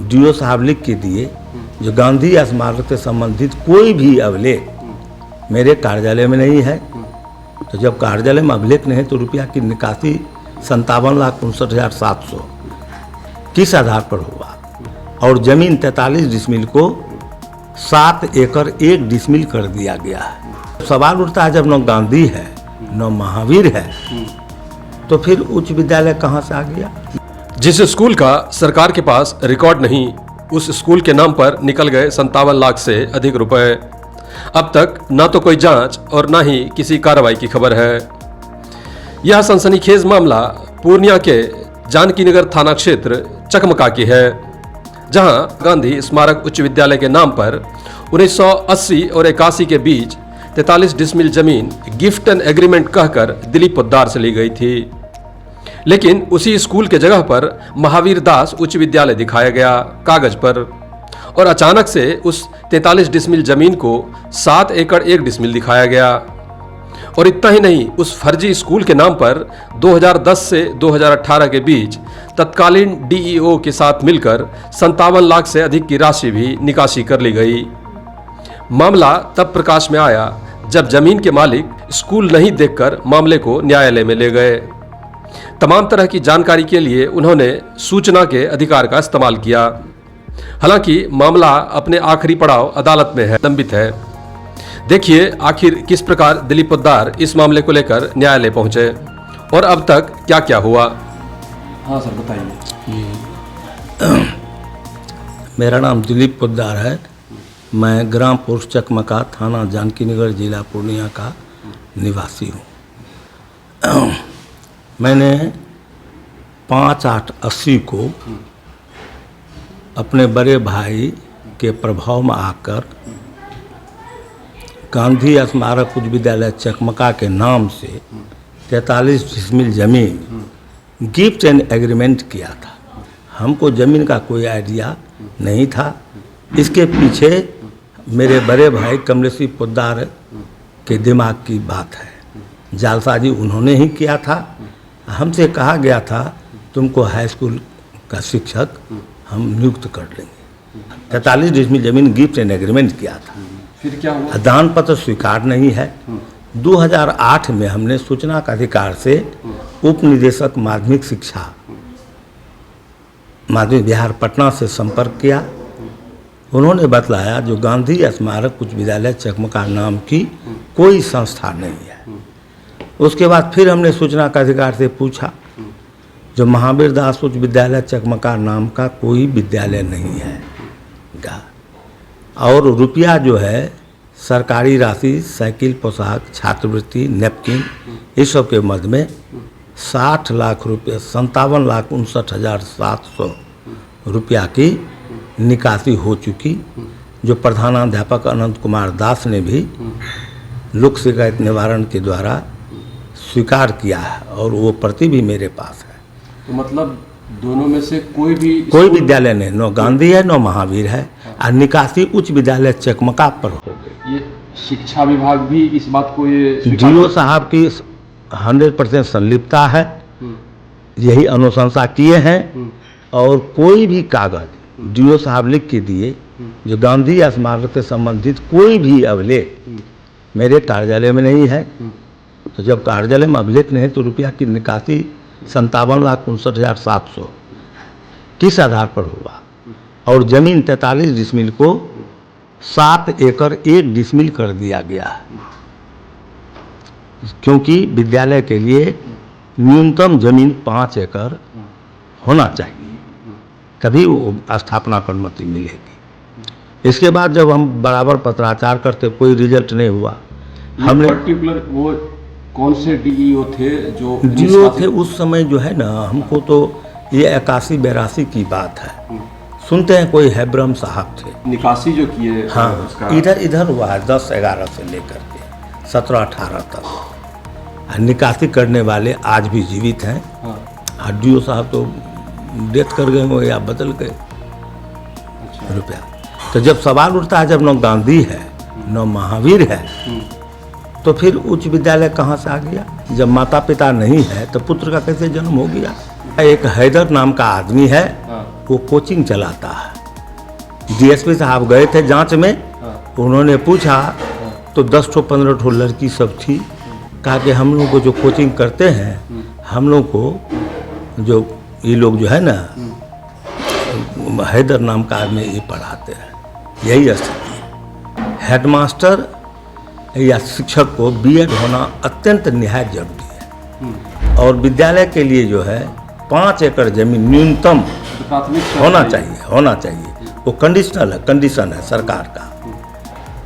Do साहब लिख के दिए जो गांधी स्मारक से संबंधित कोई भी अभिलेख मेरे कार्यालय में नहीं है। तो जब कार्यालय में अभिलेख नहीं है तो रुपया की निकासी 57,59,700 किस आधार पर हुआ? और जमीन 43 डिसमिल को 7 एकड़ 1 डिसमिल कर दिया गया है। सवाल उठता है जब न गांधी है न महावीर है तो फिर उच्च विद्यालय कहाँ से आ गया? जिस स्कूल का सरकार के पास रिकॉर्ड नहीं, उस स्कूल के नाम पर निकल गए 57 लाख से अधिक रुपए। अब तक ना तो कोई जांच और ना ही किसी कार्रवाई की खबर है। यह सनसनीखेज मामला पूर्णिया के जानकी नगर थाना क्षेत्र चकमका की है, जहां गांधी स्मारक उच्च विद्यालय के नाम पर 1980 और 81 के बीच 43 डिसमिल जमीन गिफ्ट एंड एग्रीमेंट कहकर दिलीप पोद्दार से ली गई थी। लेकिन उसी स्कूल के जगह पर महावीर दास उच्च विद्यालय दिखाया गया कागज पर, और अचानक से उस 43 डिसमिल जमीन को 7 एकड़ 1 डिसमिल दिखाया गया। और इतना ही नहीं, उस फर्जी स्कूल के नाम पर 2010 से 2018 के बीच तत्कालीन डीईओ के साथ मिलकर 57 लाख से अधिक की राशि भी निकासी कर ली गई। मामला तब प्रकाश में आया जब जमीन के मालिक स्कूल नहीं देखकर मामले को न्यायालय में ले गए। तमाम तरह की जानकारी के लिए उन्होंने सूचना के अधिकार का इस्तेमाल किया। हालांकि मामला अपने आखिरी पड़ाव अदालत में है, लंबित है। देखिए आखिर किस प्रकार दिलीप पोद्दार इस मामले को लेकर न्यायालय पहुंचे और अब तक क्या क्या हुआ। हाँ सर बताइए। मेरा नाम दिलीप पोद्दार है। मैं ग्राम पोस्ट चकमका, थाना जानकी नगर, जिला पूर्णिया का निवासी हूँ। मैंने 5/8/80 को अपने बड़े भाई के प्रभाव में आकर गांधी स्मारक उच्च विद्यालय चकमका के नाम से 43 डिसमिल जमीन गिफ्ट एंड एग्रीमेंट किया था। हमको ज़मीन का कोई आइडिया नहीं था। इसके पीछे मेरे बड़े भाई कमलेशी पोद्दार के दिमाग की बात है। जालसाजी उन्होंने ही किया था। हमसे कहा गया था तुमको हाई स्कूल का शिक्षक हम नियुक्त कर लेंगे। 43 डिसमिल जमीन गिफ्ट एंड एग्रीमेंट किया था। फिर क्या हुआ? दान पत्र स्वीकार नहीं है। 2008 में हमने सूचना का अधिकार से उप निदेशक माध्यमिक शिक्षा माध्यमिक बिहार पटना से संपर्क किया। उन्होंने बतलाया जो गांधी स्मारक उच्च विद्यालय चकमका नाम की कोई संस्था नहीं है। उसके बाद फिर हमने सूचना का अधिकार से पूछा जो महावीर दास उच्च विद्यालय चकमका नाम का कोई विद्यालय नहीं है। और रुपया जो है सरकारी राशि, साइकिल, पोशाक, छात्रवृत्ति, नैपकिन, इस सब के मद में 60 लाख रुपये 57,59,700 रुपया की निकासी हो चुकी, जो प्रधानाध्यापक अनंत कुमार दास ने भी लोक शिकायत निवारण के द्वारा स्वीकार किया है और वो प्रति भी मेरे पास है। तो मतलब दोनों में से कोई विद्यालय नहीं, न गांधी है न महावीर है। और निकासी उच्च विद्यालय चकमका पर हो गई। ये शिक्षा विभाग भी इस बात को ये डीओ साहब की 100% संलिप्तता है। यही अनुशंसा किए हैं। और कोई भी कागज डीओ साहब लिख के दिए जो गांधी स्मारक से संबंधित कोई भी अभिलेख मेरे कार्यालय में नहीं है। तो जब कार्यालय में अभिलेख नहीं है तो रुपया की निकासी 57,59,700 किस आधार पर हुआ? और जमीन 43 डिसमिल को 7 एकड़ 1 डिसमिल कर दिया गया है, क्योंकि विद्यालय के लिए न्यूनतम जमीन 5 एकड़ होना चाहिए, तभी वो स्थापना की अनुमति मिलेगी। इसके बाद जब हम बराबर पत्राचार करते कोई रिजल्ट नहीं हुआ। हमने पर्टिकुलर वो कौन से डीईओ थे जो डीईओ थे उस समय जो है ना, हमको तो ये 81-82 की बात है। सुनते हैं कोई हैब्रम साहब थे निकासी जो किए। हाँ, इधर हुआ है 10-11 से लेकर के 17-18 तक। निकासी करने वाले आज भी जीवित हैं। हाँ। डीओ साहब तो डेथ कर गए हो या बदल गए। अच्छा। रुपया तो जब सवाल उठता है जब न गांधी है न महावीर है तो फिर उच्च विद्यालय कहाँ से आ गया? जब माता पिता नहीं है तो पुत्र का कैसे जन्म हो गया? एक हैदर नाम का आदमी है, वो कोचिंग चलाता है। डीएसपी साहब गए थे जांच में, उन्होंने पूछा तो 10 ठो 15 ठो लड़की सब थी। कहा कि हम लोग को जो कोचिंग करते हैं, हम लोग को जो ये लोग जो है ना हैदर नाम का आदमी ये पढ़ाते हैं। यही स्थिति है। हेडमास्टर या शिक्षक को बीएड होना अत्यंत निहायत जरूरी है। और विद्यालय के लिए जो है 5 एकड़ जमीन न्यूनतम होना चाहिए। वो कंडीशन है सरकार का।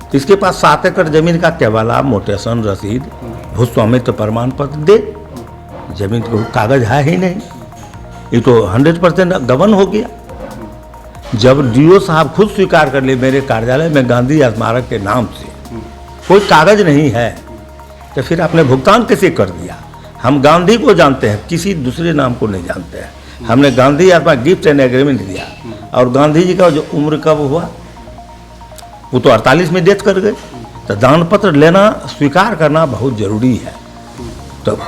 तो इसके पास 7 एकड़ जमीन का केवल आप मोटेशन रसीद भूस्वामित्व प्रमाण पत्र दे। जमीन को कागज है ही नहीं, ये तो 100% गबन हो गया। जब डीओ साहब खुद स्वीकार कर लिए मेरे कार्यालय में गांधी स्मारक के नाम से कोई कागज नहीं है, तो फिर आपने भुगतान कैसे कर दिया? हम गांधी को जानते हैं, किसी दूसरे नाम को नहीं जानते हैं। हमने गांधी स्मारक गिफ्ट एंड एग्रीमेंट दिया। और गांधी जी का जो उम्र कब हुआ, वो तो 48 में डेथ कर गए। तो दान पत्र लेना स्वीकार करना बहुत जरूरी है। तो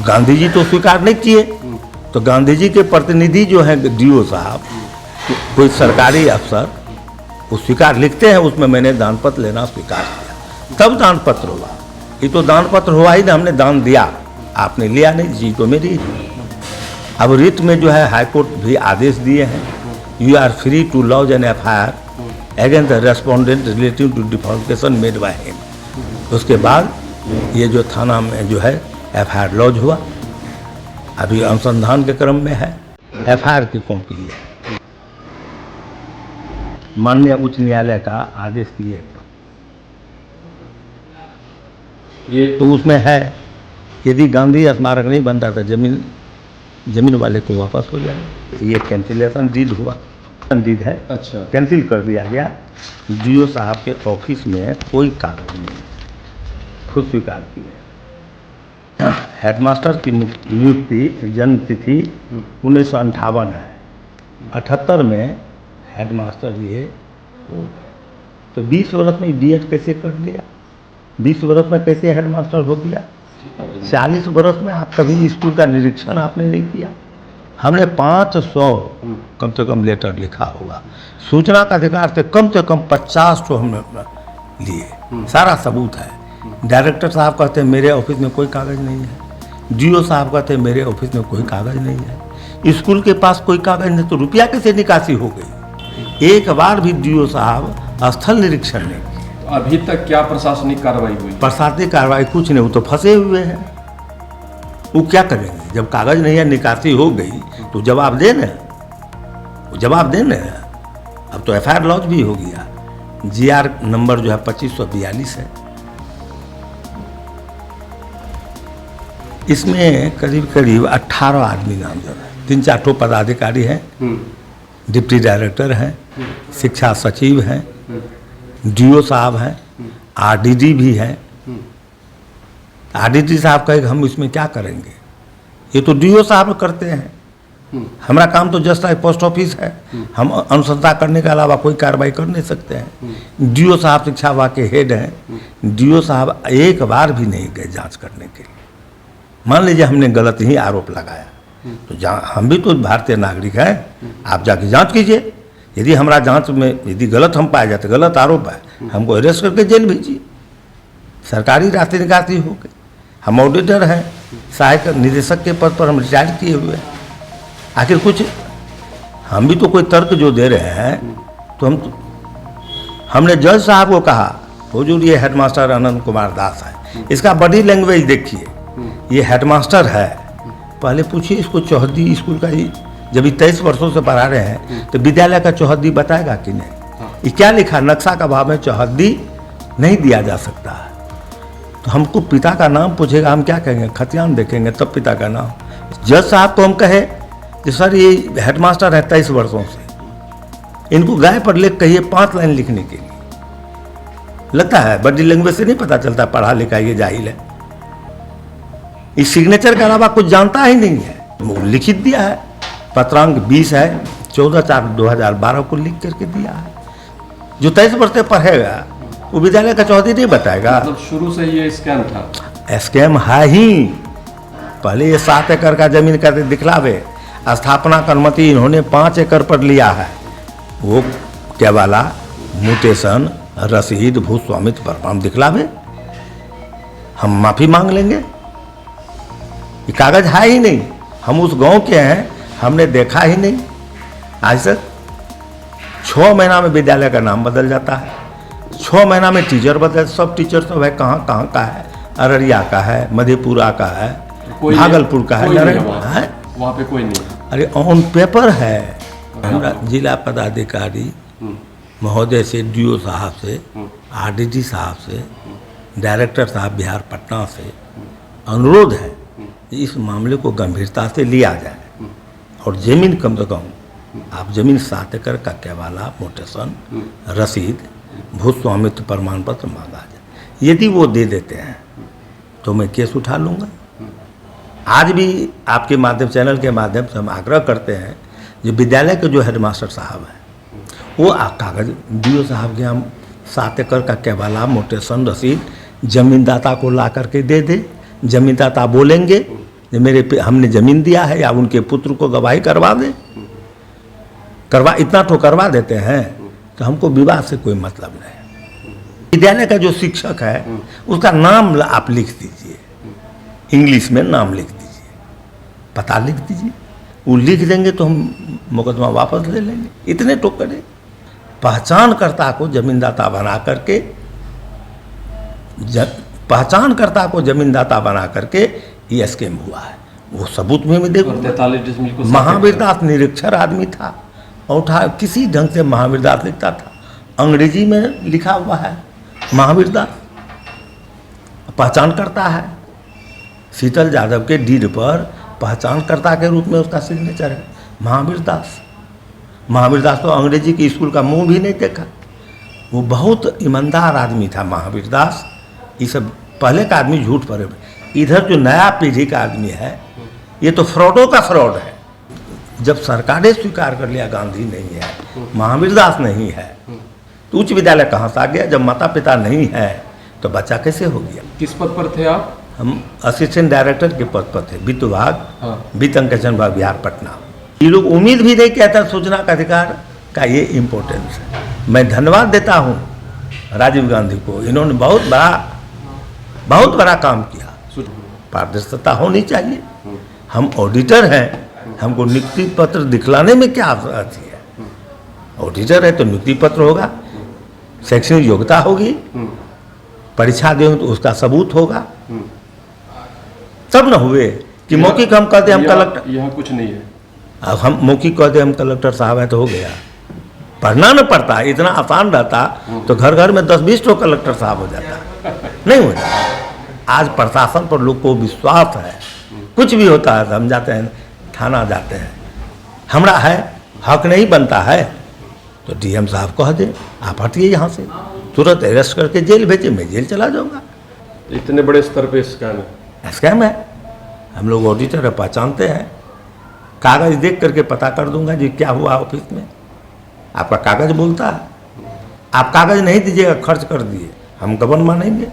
गांधी जी तो स्वीकार नहीं किए, तो गांधी जी के प्रतिनिधि जो हैं डीओ साहब, कोई सरकारी अफसर, वो स्वीकार लिखते हैं, उसमें मैंने दान पत्र लेना स्वीकार किया, तब दान पत्र हुआ। ये तो दान पत्र हुआ ही ना, हमने दान दिया, आपने लिया नहीं, जी तो मेरी। अब रिट में जो है हाईकोर्ट भी आदेश दिए हैं, you are free to launch an FIR against the respondent relative to defaultation made by him. उसके बाद ये जो थाना में जो है एफआईआर लॉन्च हुआ, अभी अनुसंधान के क्रम में है। एफआईआर की कॉपी है, माननीय उच्च न्यायालय का आदेश दिए, ये तो उसमें है यदि गांधी स्मारक नहीं बनता था जमीन वाले को वापस हो जाए। ये कैंसिलेशन डीड हुआ, डीड है, अच्छा, कैंसिल कर दिया गया। डीओ साहब के ऑफिस में कोई कागज नहीं, खुद स्वीकार किए। हेडमास्टर की नियुक्ति जन्म तिथि 1958 है। 78 में हेडमास्टर लिए, तो 20 वर्ष में बीएड कैसे कर लिया? 20 वर्ष में कैसे हेडमास्टर हो गया? 40 वर्ष में आप कभी स्कूल का निरीक्षण आपने नहीं किया? हमने 500 कम से कम लेटर लिखा होगा। सूचना का अधिकार से कम 50 तो हमने लिए, सारा सबूत है। डायरेक्टर साहब कहते हैं मेरे ऑफिस में कोई कागज नहीं है, डीओ साहब कहते हैं मेरे ऑफिस में कोई कागज नहीं है। स्कूल के पास कोई कागज नहीं, तो रुपया कैसे निकासी हो गई? एक बार भी डीओ साहब स्थल निरीक्षण नहीं किया। अभी तक क्या प्रशासनिक कार्रवाई हुई? प्रशासनिक कार्रवाई कुछ नहीं, वो तो फंसे हुए हैं। वो क्या करेंगे? जब कागज नहीं है, निकासी हो गई, तो जवाब देना, अब तो एफआईआर लॉन्च भी हो गया। जीआर नंबर जो है 2542 है। इसमें करीब 18 आदमी नामजद है। 3-4 ठो पदाधिकारी हैं, डिप्टी डायरेक्टर हैं, शिक्षा सचिव हैं, डीओ साहब हैं, आरडीडी भी हैं। आरडीडी साहब कहे हम इसमें क्या करेंगे? ये तो डीओ साहब करते हैं। हमारा काम तो जस्ट लाइक पोस्ट ऑफिस है, हम अनुसंधान करने के अलावा कोई कार्रवाई कर नहीं सकते हैं। डीओ साहब शिक्षा विभाग के हेड हैं, डीओ साहब एक बार भी नहीं गए जांच करने के लिए। मान लीजिए हमने गलत ही आरोप लगाया, तो हम भी तो भारतीय नागरिक हैं, आप जाके जांच कीजिए। यदि हमारा जांच में यदि गलत हम पाए जाते, गलत आरोप है, हमको अरेस्ट करके जेल भेजिए। सरकारी रास्ते निकासी हो गई। हम ऑडिटर हैं, सहायक निदेशक के पद पर हम रिटायर किए हुए हैं। आखिर कुछ हम भी तो कोई तर्क जो दे रहे हैं, तो हमने जज साहब को कहा, वो जो ये हेडमास्टर आनंद कुमार दास है, इसका बॉडी लैंग्वेज देखिए, ये हेडमास्टर है। पहले पूछिए इसको चौहद्दी स्कूल का ही, जब ये 23 वर्षों से पढ़ा रहे हैं, तो विद्यालय का चौहद्दी बताएगा कि नहीं? ये क्या लिखा? नक्शा का भाव में चौहद्दी नहीं दिया जा सकता है। तो हमको पिता का नाम पूछेगा, हम क्या कहेंगे? खतियान देखेंगे तब पिता का नाम। जज साहब को हम कहे कि सर ये हेडमास्टर है 23 वर्षों से, इनको गाय पर लेख कहिए 5 लाइन लिखने के लिए। लगता है बॉडी लैंग्वेज से नहीं पता चलता पढ़ा लिखा ये जाहिल है। इस सिग्नेचर के अलावा कुछ जानता ही नहीं है। वो लिखित दिया है, पत्रांक 20 है, 14/4/2012 को लिख करके दिया है। जो 23 वर्ष से पढ़ेगा वो विद्यालय का चौहद्दी नहीं बताएगा। मतलब शुरू से ये स्कैम था? स्कैम है ही। पहले ये 7 एकड़ का जमीन करके दिखलावे, स्थापना का अनुमति इन्होंने 5 एकड़ पर लिया है। वो केवाला, म्यूटेशन, रसीद, भू स्वामित्व प्रमाण दिखलावे, हम माफी मांग लेंगे। ये कागज है ही नहीं, हम उस गांव के हैं, हमने देखा ही नहीं आज तक। 6 महीना में विद्यालय का नाम बदल जाता है, 6 महीना में टीचर बदल, सब टीचर सब है, कहाँ कहाँ का है, अररिया का है, मधेपुरा का है, भागलपुर का है, वहाँ पे कोई नहीं। अरे ऑन पेपर है। हमारा जिला पदाधिकारी महोदय से, डीओ साहब से, आरडीटी साहब से, डायरेक्टर साहब बिहार पटना से अनुरोध है कि इस मामले को गंभीरता से लिया जाए और जमीन कम से कम आप जमीन 7 एकड़ का केवाला, म्यूटेशन, रसीद, भू स्वामित्व प्रमाण पत्र मांगा जाए। यदि वो दे देते हैं तो मैं केस उठा लूँगा। आज भी आपके माध्यम, चैनल के माध्यम से हम आग्रह करते हैं, जो विद्यालय के जो हेडमास्टर साहब हैं वो कागज डीओ साहब के हम 7 एकड़ का केवाला, म्यूटेशन, रसीद जमीनदाता को ला करके दे दे। जमीनदाता बोलेंगे कि हमने ज़मीन दिया है, या उनके पुत्र को गवाही करवा दे, इतना तो करवा देते हैं तो हमको विवाद से कोई मतलब नहीं। विद्यालय का जो शिक्षक है उसका नाम आप लिख दीजिए, इंग्लिश में नाम लिख दीजिए, पता लिख दीजिए, वो लिख देंगे तो हम मुकदमा वापस ले लेंगे। इतने तो करें। पहचानकर्ता को जमीनदाता बना करके, पहचानकर्ता को जमीनदाता बना करके ये स्कीम हुआ है। वो सबूत में भी देखो, 43 डिसमिल को महावीर दास निरक्षर आदमी था, औठा किसी ढंग से महावीर दास लिखता था, अंग्रेजी में लिखा हुआ है महावीर दास, पहचानकर्ता है। शीतल यादव के डीड पर पहचानकर्ता के रूप में उसका सिग्नेचर है महावीर दास। महावीर दास तो अंग्रेजी के स्कूल का मुंह भी नहीं देखा। वो बहुत ईमानदार आदमी था महावीर दास। ये सब पहले का आदमी झूठ पर, इधर जो नया पीढ़ी का आदमी है ये तो फ्रॉडों का फ्रॉड है। जब सरकारें स्वीकार कर लिया गांधी नहीं है, महावीर दास नहीं है, तो उच्च विद्यालय कहाँ से आ गया? जब माता पिता नहीं है तो बच्चा कैसे हो गया? किस पद पर थे आप? हम असिस्टेंट डायरेक्टर के पद पर थे, वित्त विभाग, वित्त अंकेक्षण विभाग, बिहार पटना। ये लोग उम्मीद भी नहीं किया था सूचना का अधिकार का ये इम्पोर्टेंस है। मैं धन्यवाद देता हूँ राजीव गांधी को, इन्होंने बहुत बड़ा काम किया। पारदर्शिता होनी चाहिए। हम ऑडिटर हैं, हमको नियुक्ति पत्र दिखलाने में क्या आती है? ऑडिटर है तो नियुक्ति पत्र होगा, शैक्षणिक योग्यता होगी, परीक्षा देंगे तो उसका सबूत होगा, तब न हुए कि मौखिक हम कहते हम कलेक्टर, यहाँ कुछ नहीं है। अब हम मौखिक कहते हम कलेक्टर साहब हैं तो हो गया। पढ़ना न पड़ता, इतना आसान रहता तो घर घर में 10-20 तो कलेक्टर साहब हो जाता, नहीं हो जाता। आज प्रशासन पर लोग को विश्वास है, कुछ भी होता है तो हम जाते हैं थाना, जाते हैं, हमारा है हक नहीं बनता है तो डीएम साहब कह दे आप हटिए यहाँ से, तुरंत अरेस्ट करके जेल भेजे, मैं जेल चला जाऊँगा। इतने बड़े स्तर पे स्कैम है। हम लोग ऑडिटर है, पहचानते हैं, कागज देख करके पता कर दूंगा जी क्या हुआ ऑफिस में। आपका कागज बोलता है, आप कागज नहीं दीजिएगा, खर्च कर दिए, हम गबन मानेंगे।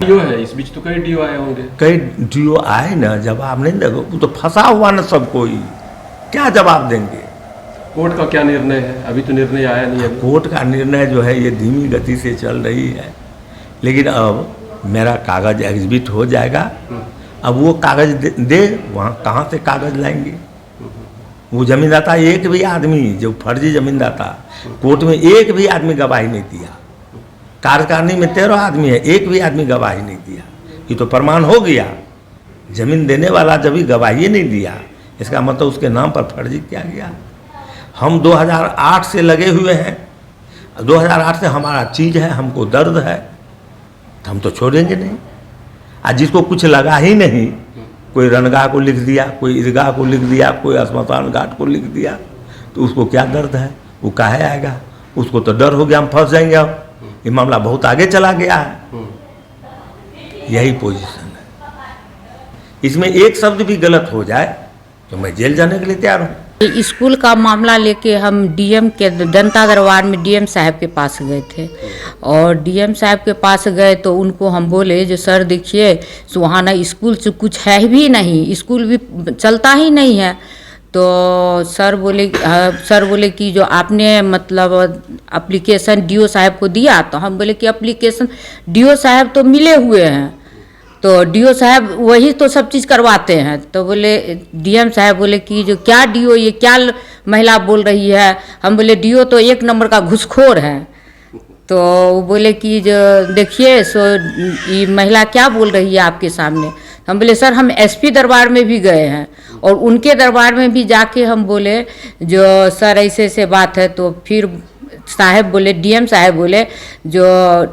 डीओ है, इस बीच तो कई डीओ आए होंगे। कई डीओ आए ना, जवाब नहीं देगा, वो तो फंसा हुआ ना सब कोई, क्या जवाब देंगे? कोर्ट का क्या निर्णय है? अभी तो निर्णय आया नहीं है। कोर्ट का निर्णय जो है ये धीमी गति से चल रही है, लेकिन अब मेरा कागज एग्जिबिट हो जाएगा। अब वो कागज दे वहाँ कहाँ से कागज लाएंगे? वो जमीनदाता एक भी आदमी, जो फर्जी जमीनदाता, कोर्ट में एक भी आदमी गवाही नहीं दिया। कार्यकारिणी में 13 आदमी है, एक भी आदमी गवाही नहीं दिया। ये तो प्रमाण हो गया, जमीन देने वाला जब भी गवाही नहीं दिया, इसका मतलब उसके नाम पर फर्जी किया गया। हम 2008 से लगे हुए हैं, 2008 से हमारा चीज़ है, हमको दर्द है, तो हम तो छोड़ेंगे नहीं। आज जिसको कुछ लगा ही नहीं, कोई रनगाह को लिख दिया, कोई ईदगाह को लिख दिया, कोई श्मशान घाट को लिख दिया, तो उसको क्या दर्द है? वो काहे आएगा? उसको तो डर हो गया हम फंस जाएंगे, अब ये मामला बहुत आगे चला गया है। यही पोजीशन है। इसमें एक शब्द भी गलत हो जाए तो मैं जेल जाने के लिए तैयार हूँ। स्कूल का मामला लेके हम डीएम के जनता दरबार में डीएम साहब के पास गए थे, और डीएम साहब के पास गए तो उनको हम बोले जो सर देखिए वहाँ ना स्कूल से कुछ है भी नहीं, स्कूल भी चलता ही नहीं है। तो सर बोले कि जो आपने मतलब एप्लीकेशन डीओ साहब को दिया, तो हम बोले कि एप्लीकेशन डीओ साहब तो मिले हुए हैं, तो डीओ साहब वही तो सब चीज़ करवाते हैं। तो बोले डीएम साहब बोले कि जो क्या डीओ, ये क्या महिला बोल रही है। हम बोले डीओ तो एक नंबर का घूसखोर है। तो वो बोले कि जो देखिए सो ये महिला क्या बोल रही है आपके सामने। हम बोले सर हम एसपी दरबार में भी गए हैं और उनके दरबार में भी जाके हम बोले जो सर ऐसे ऐसे बात है। तो फिर साहब बोले, डीएम साहब बोले जो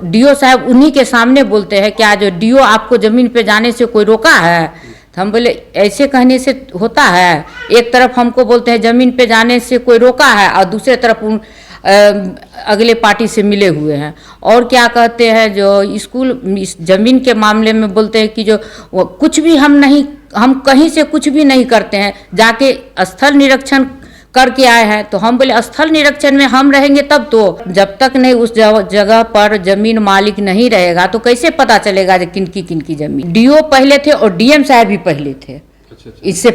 डीओ साहब उन्हीं के सामने बोलते हैं, क्या जो डीओ आपको ज़मीन पे जाने से कोई रोका है। तो हम बोले ऐसे कहने से होता है, एक तरफ हमको बोलते हैं ज़मीन पे जाने से कोई रोका है और दूसरे तरफ अगले पार्टी से मिले हुए हैं। और क्या कहते हैं जो स्कूल इस ज़मीन के मामले में बोलते हैं कि जो कुछ भी हम कहीं से कुछ भी नहीं करते हैं, जाके स्थल निरीक्षण करके आए हैं। तो हम बोले स्थल निरीक्षण में हम रहेंगे तब तो, जब तक नहीं उस जगह पर जमीन मालिक नहीं रहेगा तो कैसे पता चलेगा कि किनकी जमीन। डीओ पहले थे और डीएम साहब भी पहले थे। इनसे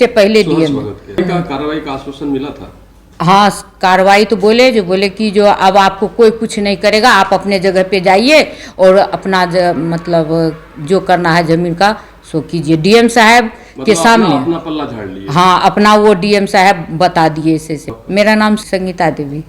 पहले डीएम कार्रवाई का आश्वासन मिला था। हाँ कार्रवाई तो बोले कि जो अब आपको कोई कुछ नहीं करेगा, आप अपने जगह पे जाइए और अपना मतलब जो करना है जमीन का सो कीजिए। डीएम साहब के सामने अपना पल्ला झाड़ लिया। हाँ अपना वो डीएम साहब बता दिए ऐसे। मेरा नाम संगीता देवी।